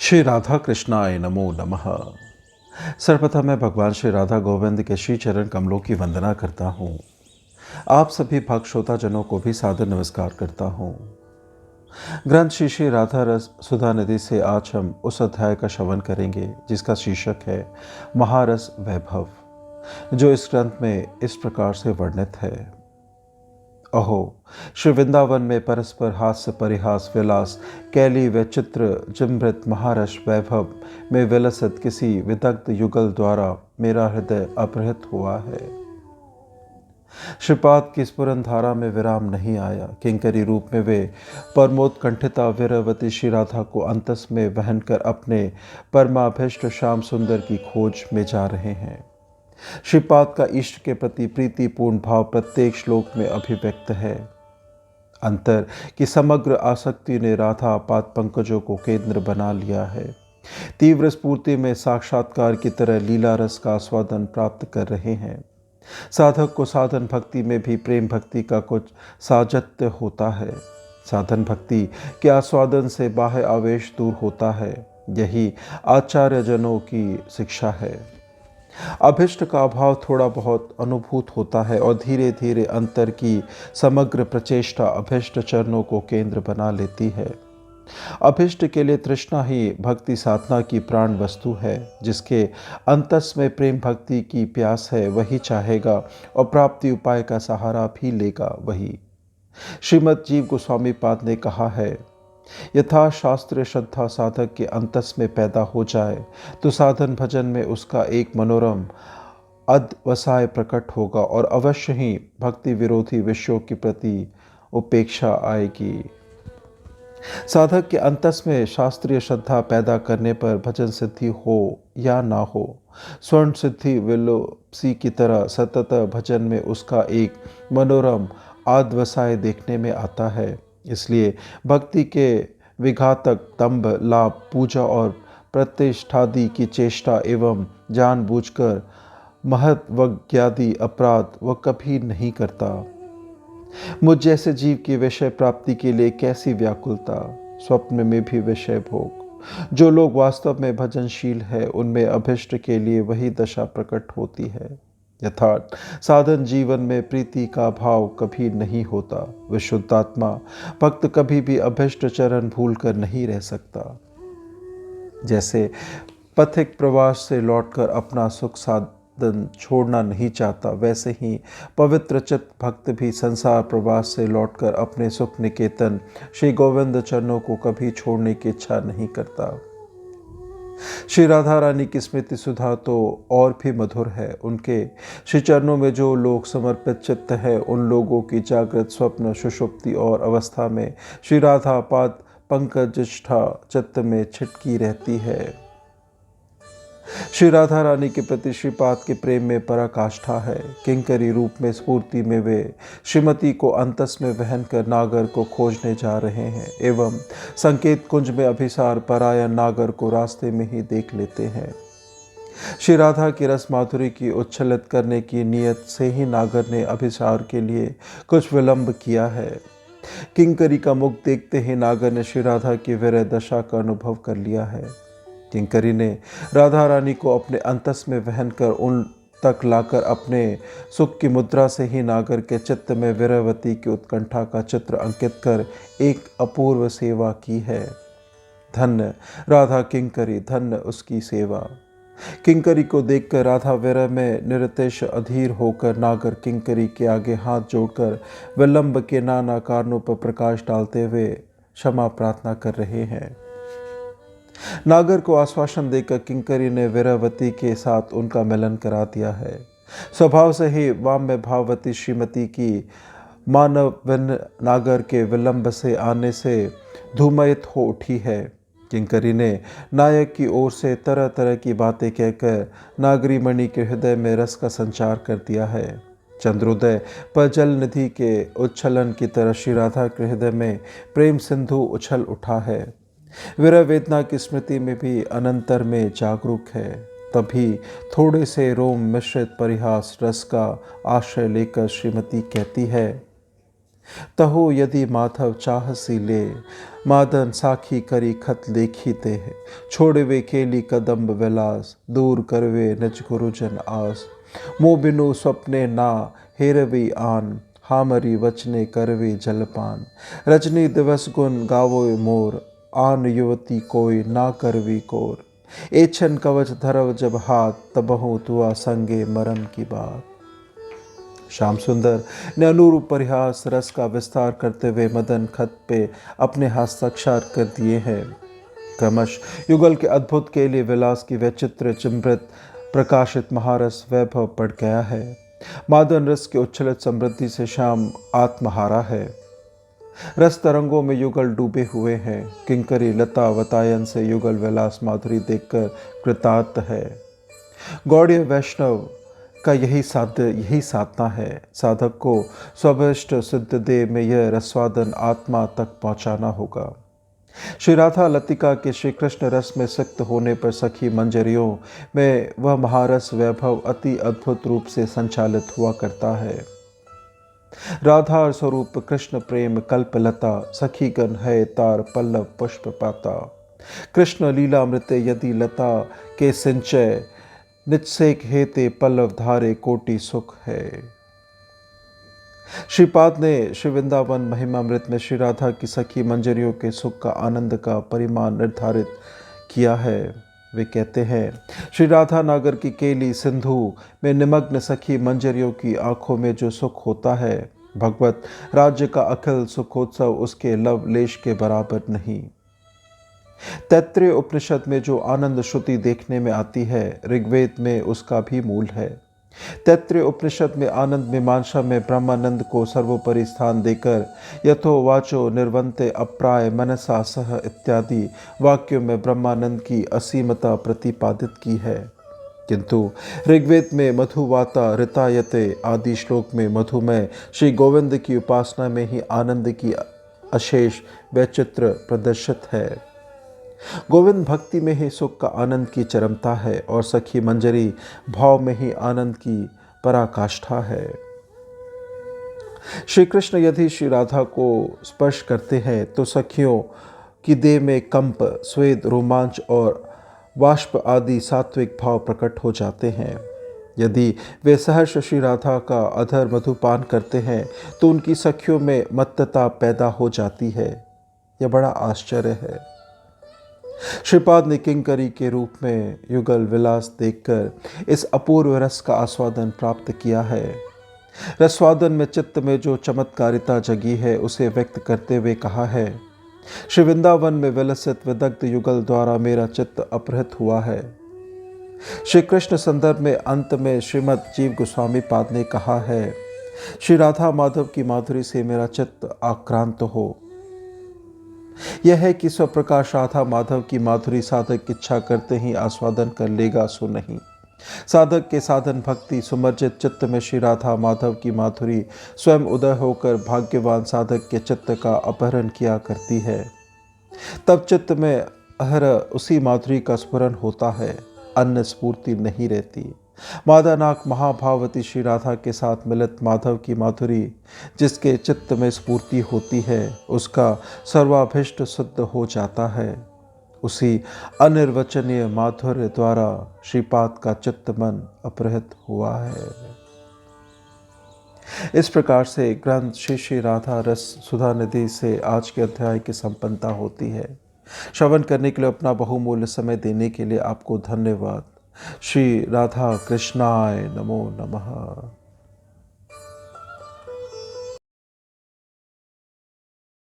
श्री राधा कृष्णाय नमो नमः। सर्वप्रथम मैं भगवान श्री राधा गोविंद के श्री चरण कमलों की वंदना करता हूँ। आप सभी भक्त श्रोता जनों को भी सादर नमस्कार करता हूँ। ग्रंथ श्री श्री राधा रस सुधा निधि से आज हम उस अध्याय का श्रवण करेंगे जिसका शीर्षक है महारस वैभव, जो इस ग्रंथ में इस प्रकार से वर्णित है। अहो, श्री वृंदावन में परस्पर हास्य परिहास विलास कैली व चित्र जिमृत महारस वैभव में विलसित किसी विदग्ध युगल द्वारा मेरा हृदय अपहृत हुआ है। श्रीपाद की स्फुरन धारा में विराम नहीं आया। किंकरी रूप में वे परमोत्कंठिता वीरवती श्री राधा को अंतस में वहन कर अपने परमाभिष्ट श्याम सुंदर की खोज में जा रहे हैं। श्रीपाद का इष्ट के प्रति प्रीतिपूर्ण भाव प्रत्येक श्लोक में अभिव्यक्त है। अंतर की समग्र आसक्ति ने राधा पाद पंकजों को केंद्र बना लिया है। तीव्र स्फूर्ति में साक्षात्कार की तरह लीला रस का आस्वादन प्राप्त कर रहे हैं। साधक को साधन भक्ति में भी प्रेम भक्ति का कुछ साजत्य होता है। साधन भक्ति के आस्वादन से बाह्य आवेश दूर होता है। यही आचार्य जनों की शिक्षा है। अभिष्ट का अभाव थोड़ा बहुत अनुभूत होता है और धीरे धीरे अंतर की समग्र प्रचेष्टा अभिष्ट चरणों को केंद्र बना लेती है। अभिष्ट के लिए तृष्णा ही भक्ति साधना की प्राण वस्तु है। जिसके अंतस में प्रेम भक्ति की प्यास है वही चाहेगा और प्राप्ति उपाय का सहारा भी लेगा वही। श्रीमद् जीव गोस्वामी पाद ने कहा है, यथा शास्त्रीय श्रद्धा साधक के अंतस में पैदा हो जाए तो साधन भजन में उसका एक मनोरम अध्यवसाय प्रकट होगा और अवश्य ही भक्ति विरोधी विषयों के प्रति उपेक्षा आएगी। साधक के अंतस में शास्त्रीय श्रद्धा पैदा करने पर भजन सिद्धि हो या ना हो, स्वर्ण सिद्धि विलोपसी की तरह सतत भजन में उसका एक मनोरम अध्यवसाय देखने में आता है। इसलिए भक्ति के विघातक दंभ लाभ पूजा और प्रतिष्ठादि की चेष्टा एवं जानबूझकर महत्वज्ञादि अपराध वह कभी नहीं करता। मुझ जैसे जीव की विषय प्राप्ति के लिए कैसी व्याकुलता, स्वप्न में भी विषय भोग। जो लोग वास्तव में भजनशील है उनमें अभिष्ट के लिए वही दशा प्रकट होती है। यथार्थ साधन जीवन में प्रीति का भाव कभी नहीं होता। विशुद्धात्मा भक्त कभी भी अभिष्ट चरण भूल कर नहीं रह सकता। जैसे पथिक प्रवास से लौटकर अपना सुख साधन छोड़ना नहीं चाहता, वैसे ही पवित्र चित्त भक्त भी संसार प्रवास से लौटकर अपने सुख निकेतन श्री गोविंद चरणों को कभी छोड़ने की इच्छा नहीं करता। श्री राधा रानी की स्मृति सुधा तो और भी मधुर है। उनके श्री चरणों में जो लोग समर्पित चित्त है उन लोगों की जागृत स्वप्न सुषुप्ति और अवस्था में श्री राधा पाद पंकजिष्ठा चित्त में छिटकी रहती है। श्री राधा रानी के प्रति श्रीपाद के प्रेम में पराकाष्ठा है। किंकरी रूप में स्फूर्ति में वे श्रीमती को अंतस में वहन कर नागर को खोजने जा रहे हैं एवं संकेत कुंज में अभिसार परायण नागर को रास्ते में ही देख लेते हैं। श्री राधा की रस माधुरी की उच्छलित करने की नियत से ही नागर ने अभिसार के लिए कुछ विलंब किया है। किंकरी का मुख देखते ही नागर ने श्री राधा की विरह दशा का अनुभव कर लिया है। किंकरी ने राधा रानी को अपने अंतस में वहन कर उन तक लाकर अपने सुख की मुद्रा से ही नागर के चित्त में वीरवती की उत्कंठा का चित्र अंकित कर एक अपूर्व सेवा की है। धन्य राधा किंकरी, धन्य उसकी सेवा। किंकरी को देखकर राधा विरह में निरतिश अधीर होकर नागर किंकरी के आगे हाथ जोड़कर विलंब के नाना कारणों पर प्रकाश डालते हुए क्षमा प्रार्थना कर रहे हैं। नागर को आश्वासन देकर किंकरी ने वीरवती के साथ उनका मिलन करा दिया है। स्वभाव से ही वाम्य भाववती श्रीमती की मानव नागर के विलंब से आने से धूमयित हो उठी है। किंकरी ने नायक की ओर से तरह तरह की बातें कहकर नागरी मणि के हृदय में रस का संचार कर दिया है। चंद्रोदय पर जल निधि के उच्छलन की तरह श्री राधा के हृदय में प्रेम सिंधु उछल उठा है। विरह वेदना की स्मृति में भी अनंतर में जागरूक है। तभी थोड़े से रोम मिश्रित परिहास रस का आश्रय लेकर श्रीमती कहती है, तहो यदि माधव चाहसी ले, मादन साखी करी खत लेखी ते। छोड़वे केली कदम्ब विलास, दूर करवे निज गुरुजन आस। मो बिनु स्वप्ने ना हेरवी आन, हामरी वचने करवे जलपान। रजनी दिवस गुण गावो मोर, आन युवती कोई ना करवी कोर। एछन कवच धरव जब हाथ, तबहु तुआ संगे मरम की बात। श्याम सुंदर ने अनुरूप परिहास रस का विस्तार करते हुए मदन खत पे अपने हस्ताक्षर कर दिए हैं। क्रमश युगल के अद्भुत केली विलास की वैचित्र चिमृत प्रकाशित महारस वैभव पड़ गया है। मादन रस के उच्छलित समृद्धि से श्याम आत्महारा है। रस तरंगों में युगल डूबे हुए हैं। किंकरी लता वतायन से युगल विलास माधुरी देखकर कृतार्थ है। गौड़ीय वैष्णव का यही साधना है। साधक को स्वभिष्ट सिद्ध देह में यह रसवादन आत्मा तक पहुंचाना होगा। श्री राधा लतिका के श्री कृष्ण रस में सिक्त होने पर सखी मंजरियों में वह महारस वैभव अति अद्भुत रूप से संचालित हुआ करता है। राधा स्वरूप कृष्ण प्रेम कल्पलता, सखीगण है तार पल्लव पुष्प पाता। कृष्ण लीलामृते यदि लता के सिंचय, नित्सेक हेते पल्लव धारे कोटि सुख है। श्रीपाद ने श्री वृंदावन महिमामृत में श्री राधा की सखी मंजरियों के सुख का आनंद का परिमाण निर्धारित किया है। वे कहते हैं, श्री राधा नागर की केली सिंधु में निमग्न सखी मंजरियों की आंखों में जो सुख होता है, भगवत राज्य का अखिल सुखोत्सव उसके लव लेश के बराबर नहीं। तैत्तरीय उपनिषद में जो आनंद श्रुति देखने में आती है, ऋग्वेद में उसका भी मूल है। तैत्तरीय उपनिषद में आनंद मीमांसा में ब्रह्मानंद को सर्वोपरि स्थान देकर यथो वाचो निर्वंते अप्राय मनसा सह इत्यादि वाक्यों में ब्रह्मानंद की असीमता प्रतिपादित की है। किंतु ऋग्वेद में मधुवाता ऋतायते आदि श्लोक में मधुमय श्री गोविंद की उपासना में ही आनंद की अशेष वैचित्र प्रदर्शित है। गोविंद भक्ति में ही सुख का आनंद की चरमता है और सखी मंजरी भाव में ही आनंद की पराकाष्ठा है। श्री कृष्ण यदि श्री राधा को स्पर्श करते हैं तो सखियों की देह में कंप, स्वेद, रोमांच और वाष्प आदि सात्विक भाव प्रकट हो जाते हैं। यदि वे सहर्ष श्री राधा का अधर मधुपान करते हैं तो उनकी सखियों में मत्तता पैदा हो जाती है। यह बड़ा आश्चर्य है। श्रीपाद ने किंकरी के रूप में युगल विलास देखकर इस अपूर्व रस का आस्वादन प्राप्त किया है। रसवादन में चित्त में जो चमत्कारिता जगी है उसे व्यक्त करते हुए कहा है, श्री वृंदावन में विलसित विदग्ध युगल द्वारा मेरा चित्त अपहृत हुआ है। श्री कृष्ण संदर्भ में अंत में श्रीमद जीव गोस्वामी पाद ने कहा है, श्री राधा माधव की माधुरी से मेरा चित्त आक्रांत हो। यह है कि स्वप्रकाश राधा माधव की माधुरी साधक इच्छा करते ही आस्वादन कर लेगा, सो नहीं। साधक के साधन भक्ति सुमर्जित चित्त में श्री राधा माधव की माधुरी स्वयं उदय होकर भाग्यवान साधक के चित्त का अपहरण किया करती है। तब चित्त में अहरह उसी माधुरी का स्फुरन होता है, अन्य स्फूर्ति नहीं रहती। मादानाक महाभावती श्री राधा के साथ मिलित माधव की माधुरी जिसके चित्त में स्फूर्ति होती है, उसका सर्वाभिष्ट सिद्ध हो जाता है। उसी अनिर्वचनीय माधुर्य द्वारा श्रीपाद का चित्त मन अपहृत हुआ है। इस प्रकार से ग्रंथ श्री श्री राधा रस सुधा निधि से आज के अध्याय की संपन्नता होती है। श्रवण करने के लिए अपना बहुमूल्य समय देने के लिए आपको धन्यवाद। श्री राधा कृष्णाय नमो नमः।